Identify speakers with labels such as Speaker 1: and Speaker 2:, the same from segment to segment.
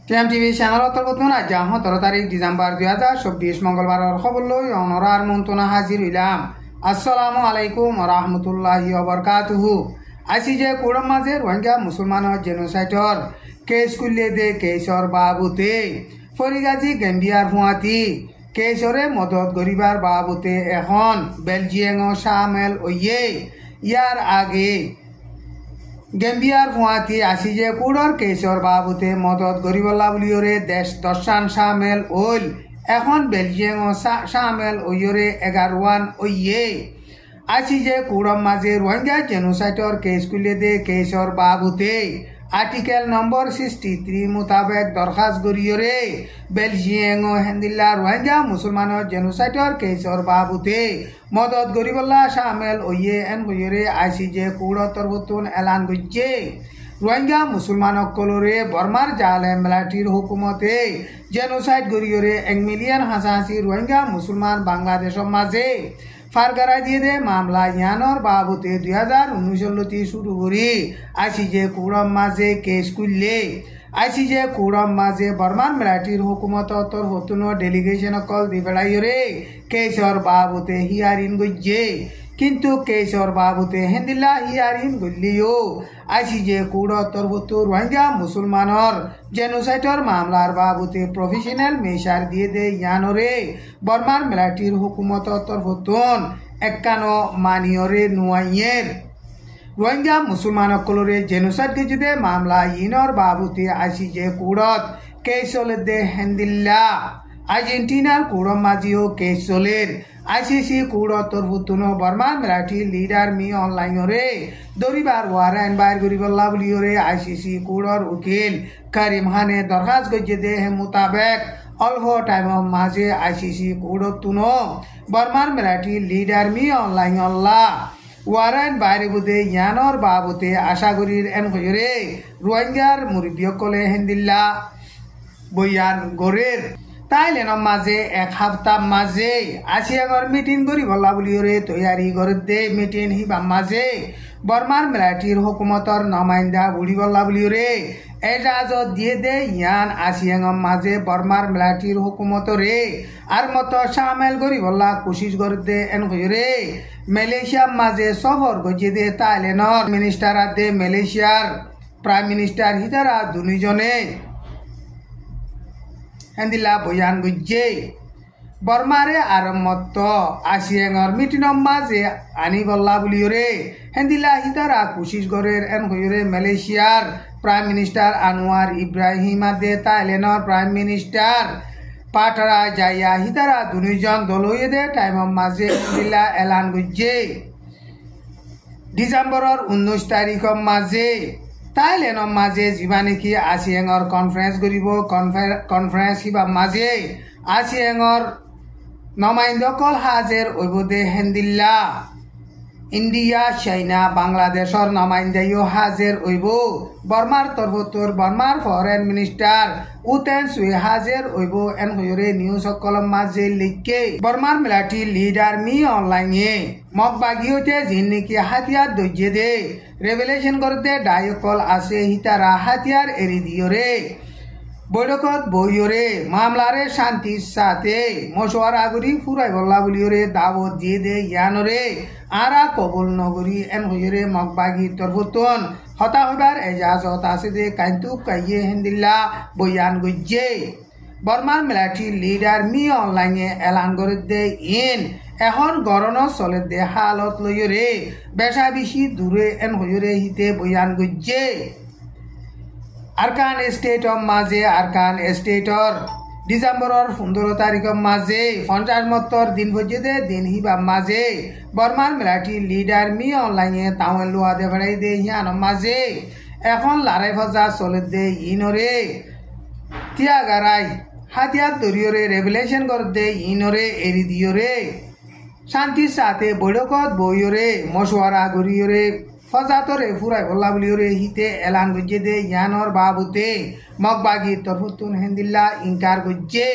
Speaker 1: টিএমটিভি চ্যানেলত নতুন আজ 17 তারিখ ডিসেম্বর 2024 মঙ্গলবারের খবর লই অনরার মন্তনা হাজির হইলাম। আসসালামু আলাইকুম ওয়া রাহমাতুল্লাহি ওয়া বারাকাতুহু। আজি যে কোরম মাঝে রোহিঙ্গা মুসলমানের জেনোসাইডর কেস কুল্লে দে কেসর বাবুতে ফরিগাজি গেম্বিয়ার ফুয়াতি কেসরে মদত গরিবার বাবুতে এখন বেলজিয়াম শামেল ওয়ে ইয়ার আগে গেম্বিয়ার ফুয়াতি আসি যে কুড়র কেসর বাবুতে মদত গরিবল্লা বুলিওরে দেশ দর্শান শামেল ওল এখন বেলজিয়াম শামেল ওয়রে 11 ওয়ে আসি যে কুড়ম মাঝে রোহিঙ্গা জেনোসাইডর কেস কুলে দে কেসর বাবুতে আর্টিকেল নম্বর 63 মোতাবেক দরখাস্ত গরিয়রে বেলজিয়াম হেন্দিল্লা রোহিঙ্গা মুসলমানের জেনোসাইডর কেসর বাবুতে মদত গরিবল্লা শামেল ওয়ে এন ওয়রে আসি যে কুড়তর বতুন এলান গজ্জে রোহিঙ্গা মুসলমান কলরে বর্মার জালে মিলিটারির হুকুমতে জেনোসাইড গরিয়রে 1 মিলিয়ন হাসাহাসি রোহিঙ্গা মুসলমান বাংলাদেশের মাঝে ফারগারা দিয়ে দে মামলা ইয়ানোর বাবুতে 2019 শুরু করি আসি যে কুড়ম মাঝে কেস কুললে আসি যে কুড়ম মাঝে বর্মার মিলিটারির হুকুমত তরফতুন ডেলিগেশন কল দি বেড়াইরে কেসর বাবুতে হিয়ারিন গজ্জে কিন্তু কেসর বাবুতে হেন্দিল্লা হিয়ারিন গল্লিও আসি যে কুড় তরফতু রোহিঙ্গা মুসলমানর জেনোসাইডর মামলার বাবুতে প্রফেশনাল মেশার দিয়ে দে ইয়ানোরে বর্মার মিলিটারির হুকুমত তরফতুন 51 মানিয়রে নুয়াইয়ের রোহিঙ্গা মুসলমান কলরে জেনোসাইড গজদে মামলা ইনর বাবুতে আসি যে কুড়ত কেসলে দে হেন্দিল্লা আর্জেন্টিনার কুড়ম মাঝিও কেসলের আইসিসি কুড় তরফুতুন বর্মার মিলিটারি লিডার মি অনলাইনরে দরিবার ওয়ারেন বাইর গরিবল্লা বুলিওরে আইসিসি কুড়র উকিল করিম খানে দরখাস্ত গজে দে মোতাবেক অল্প টাইমের মাঝে আইসিসি কুড়তুন বর্মার মিলিটারি লিডার মি অনলাইন অল্লাহ ওয়ারেন বাইরে বুধে ইয়ানোর বাবুতে আশা করির এন হইরে রোহিঙ্গার মুরব্বিয়কলে হেন্দিল্লা বয়ান গরের তাইলেনের মাঝে 1 সপ্তাহ মাঝে আসিয়াগর মিটিং করি বলা বুলিওরে তৈয়ারি করে দে মিটিং হিবা মাঝে বর্মার মিলিটারির হুকুমতর নমাইন্দা বুড়ি বলা বুলিওরে এজাজত দিয়ে দে ইয়ান আসিয়াগর মাঝে বর্মার মিলিটারির হুকুমতরে আর মতো শামেল করি বলা কোশিশ করে দে এন হইরে মালয়েশিয়ার মাঝে সফর গজে দে তাইলেনর মিনিস্টার দে মালয়েশিয়ার প্রাইম মিনিস্টার হিতারা দুজনে হেন্দিলা বয়ান গজ্জে বর্মারে আরম্মত আসিয়াঙর মিটিনর মাঝে আনি বল্লা বুলিওরে হেন্দিলা হিতারা কোশিশ গরের এন হইরে মালয়েশিয়ার প্রাইম মিনিস্টার আনোয়ার ইব্রাহিম দে তাইলেনর প্রাইম মিনিস্টার পাটারা যাইয়া হিতারা দুজন দল হয়ে দে টাইমর মাঝে হেন্দিলা এলান গজ্জে ডিসেম্বরের 19 তারিখের মাঝে তাইলেনের মাঝে যিবা নেকি আসিয়াঙর কনফারেন্স করিব কনফারেন্স হিবা মাঝে আসিয়াঙর নমাইন্দকল হাজের ওইবদে হেন্দিল্লা ইন্ডিয়া চাইনা বাংলাদেশের নমাইন্দাইও হাজের ওইব বর্মার তরফতর বর্মার ফরেন মিনিস্টার উতেন সুয়ে হাজের ওইব এন হইরে নিউজ কলম মাঝে লিখকে বর্মার মিলিটারি লিডার মি অনলাইনে মগবাগিওতে যিন নাকি হাতিয়ার দৈর্যে দে রেভেলেশন করতে ডায়কল আছে হিতারা হাতিয়ার এরি দিয়রে বৈঠকত বইয়রে মামলারে শান্তির সাথে মশওয়ারা করি ফুরাই বল্লা বলিয়রে দাবত দিয়ে দে ইয়ানরে আরা কবল নগরী এন হইরে মগবাগির তরফতন হতা হইবার এজাজত আছে দে কাইন্তু কাইয়ে হেন্দিল্লা বয়ান গজ্জে বর্মার মিলিটারি লিডার মি অনলাইনে এলান করে দে ইন এখন গরণ চলে দে হালত লইরে বেশা বেশি দূরে এন হইরে হিতে বয়ান গজ্জে আরকান স্টেটর মাঝে আরকান স্টেটর ডিসেম্বরের 15 তারিখের মাঝে 50 মতর দিন পর্যন্ত দিন হিবা মাঝে বর্মার মিলিটারি লিডার মি অনলাইনে তাওয়েল লোয়া দে বেড়াই দে হিয়ান মাঝে এখন লড়াই ফজা চলে দে ইনরে তিয়াগারাই হাতিয়ার দরিয়রে রেভেলেশন করে দে ইনরে এরি দিয়রে শান্তির সাথে বৈঠকত বইয়রে মশওয়ারা গরিয়রে ফজাতরে ফুরাই বল্লা বুলিওরে হিতে এলান গজ্জে দে ইয়ানোর বাবুতে মগবাগি তরফতুন হেন্দিল্লা ইনকার গজ্জে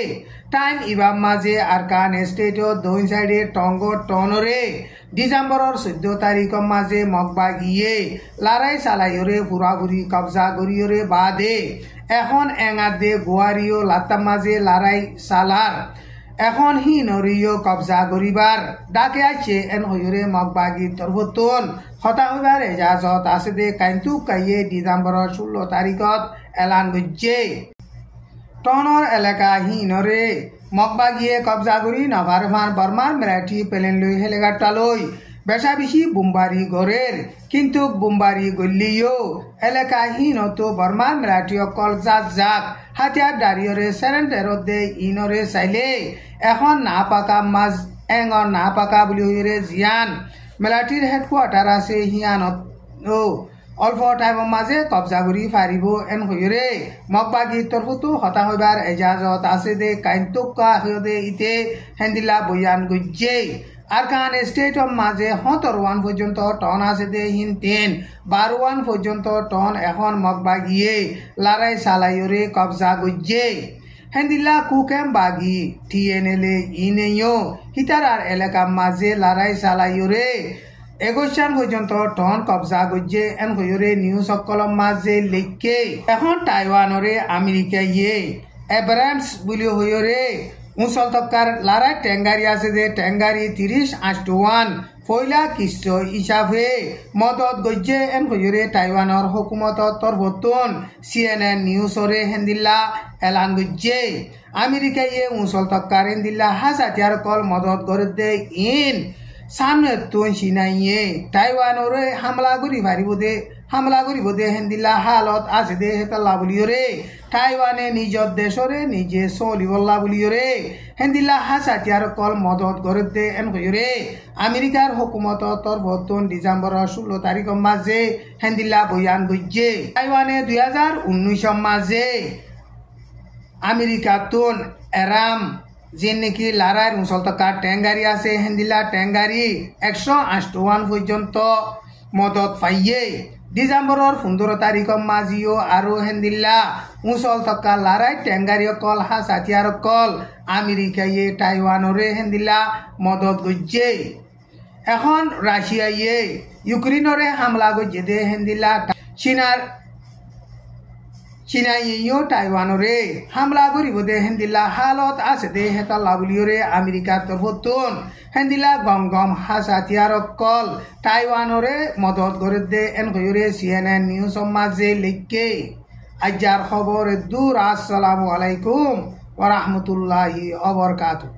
Speaker 1: টাইম ইবাম মাঝে আরকান স্টেটর দইন সাইডে টঙ্গ টনরে ডিসেম্বরের 14 তারিখের মাঝে মগবা গিয়ে লড়াই চালাইরে পুরাপুরি কবজা করিয়রে বাদে এখন এঙাদে গোয়ারিও লাতার মাঝে লড়াই চালার এখন হি নরিও কবজা করিবার ডাকে আছে এন হইরে মগবাগি তরফতন হতা হইবার এজাজত আছে দে কাইন্তু কাইয়ে ডিসেম্বরের 16 তারিখত এলান গজ্জে টনর এলাকা হিনরে মগবাগিয়ে কবজা করি নভারভান বর্মার মেরাঠি পেলেন লই হেলিকপ্টার লই বেশা বেশি বোমবারি গড়ের কিন্তু বোমবারি গলিও এলাকা হিনতো বর্মার মেরাঠি অকল জাক হাতিয়ার দাঁড়িয়ে সেরেন্টারত দে ইনরে চাইলে এখন না পাকা মাছ এঙর না পাকা বুলি হইরে জিয়ান মেলাটির হেডকোয়ার্টার আছে হিয়ানত অল্প টাইমের মাঝে কবজা করি ফারিব এন হইরে মগবাগি তরফতো হতা হইবার এজাজত আছে দে কাইন্তুকা হইদে ইতে হেন্দিলা বয়ান গজ্জে আর কান স্টেটর মাঝে 17 পর্যন্ত টন আছে দে হিন 12 পর্যন্ত টন এখন মগবাগিয়ে লড়াই চালাইরে কবজা গজ্জে হেন্দিলা কুকেম বাগি টিএনএলএ ইনেও হিতারার এলাকার মাঝে লড়াই চালাইরে 21 পর্যন্ত টন কবজা গজ্জে এন হইরে নিউজ সকলর মাঝে লেখকে এখন টাইওয়ানরে আমেরিকা ইয়ে এব্রামস বুলি হইরে উঁচল তক্কার লড়াই টেঙ্গারি আছে যে টেঙ্গারি 30-81 পয়লা কিস্ত হিসাবে মদত গজ্জে এন হইরে টাইওয়ানর হুকুমতর তরফতন CNN নিউজরে হেন্দিল্লা এলান গজ্জে আমেরিকা ইয়ে উঁচল তক্কার হেন্দিল্লা হাজার কল মদত করে দে ইন সামনে তুন সিনাইয়ে টাইওয়ানরে হামলা করিব দে হেন্দিল্লা হালত আছে দে হেতাল্লা বুলিওরে টাইওয়ানে নিজর দেশরে নিজে চলিবল্লা বুলিওরে হেন্দিল্লা হাজার কল মদত করে দে এন হইরে আমেরিকার হুকুমত তরফতন ডিসেম্বরের 16 তারিখের মাঝে হেন্দিল্লা বয়ান গজ্জে টাইওয়ানে 2019 মাঝে আমেরিকাতুন এরাম যে নাকি লড়াইয়ের উঁচল তক্কার টেঙ্গারি আছে হেন্দিলা টেঙ্গারি 158 পর্যন্ত মদত পাইয়ে ডিসেম্বরের 15 তারিখের মাঝিও আরো হেন্দিল্লা উঁচল তক্কার লড়াই টেঙ্গারি কল হাতিয়ার কল আমেরিকাইয়ে টাইওয়ানরে হেন্দিল্লা মদত গজ্জে এখন রাশিয়াইয়ে ইউক্রেনরে হামলা গজ্জে দে হেন্দিল্লা চীনাইও টাইওয়ানরে হামলা করিব দে হেন্দিল্লা হালত আছে দে হেতাল্লা বুলিওরে আমেরিকার তরফতন হেন্দিল্লা গম হাতিয়ার কল টাইওয়ানরে মদত করে দে এন হইরে CNN নিউজ মাঝে লেখকে আজার খবর দূর। আসসালামু আলাইকুম ওয়া রাহমাতুল্লাহি ওয়া বারাকাতুহু।